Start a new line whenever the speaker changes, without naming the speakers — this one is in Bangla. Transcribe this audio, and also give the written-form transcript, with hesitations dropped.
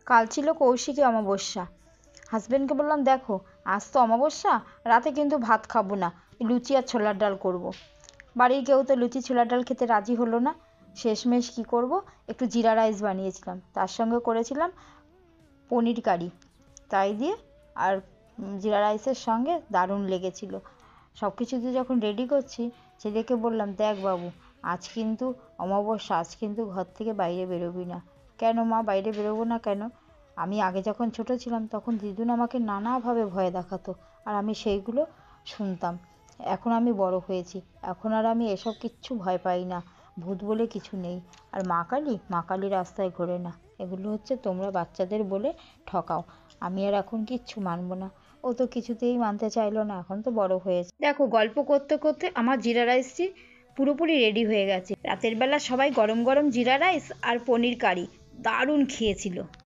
কাল ছিল কৌশিকী অমাবস্যা। হাজব্যান্ডকে বললাম, দেখো আজ তো অমাবস্যা, রাতে কিন্তু ভাত খাবো না, লুচি আর ছোলার ডাল করব। বাড়ির কেউ তো লুচি ছোলার ডাল খেতে রাজি হলো না। শেষমেশ কী করব, একটু জিরা রাইস বানিয়েছিলাম, তার সঙ্গে করেছিলাম পনির কারি। তাই দিয়ে আর জিরা রাইসের সঙ্গে দারুণ লেগেছিল। সব কিছু দিয়ে যখন রেডি করছি, ছেলেকে বললাম, দেখ বাবু, আজ কিন্তু অমাবস্যা, আজ কিন্তু ঘর থেকে বাইরে বেরোবি না। কেন মা, বাইরে বেরোবো না কেন? আমি আগে যখন ছোট ছিলাম তখন দিদুন আমাকে নানাভাবে ভয় দেখাতো, আর আমি সেইগুলো শুনতাম। এখন আমি বড় হয়েছি, এখন আর আমি এসব কিচ্ছু ভয় পাই না। ভূত বলে কিছু নেই। আর মা কালী রাস্তায় ঘোরে না। এগুলো হচ্ছে তোমরা বাচ্চাদের বলে ঠকাও। আমি আর এখন কিচ্ছু মানবো না। ও তো কিছুতেই মানতে চাইলো না, এখন তো বড় হয়েছে। দেখো, গল্প করতে করতে আমার জিরা রাইসটি পুরোপুরি রেডি হয়ে গেছে। রাতের বেলা সবাই গরম গরম জিরা রাইস আর পনির কারি দারুণ খেয়েছিল।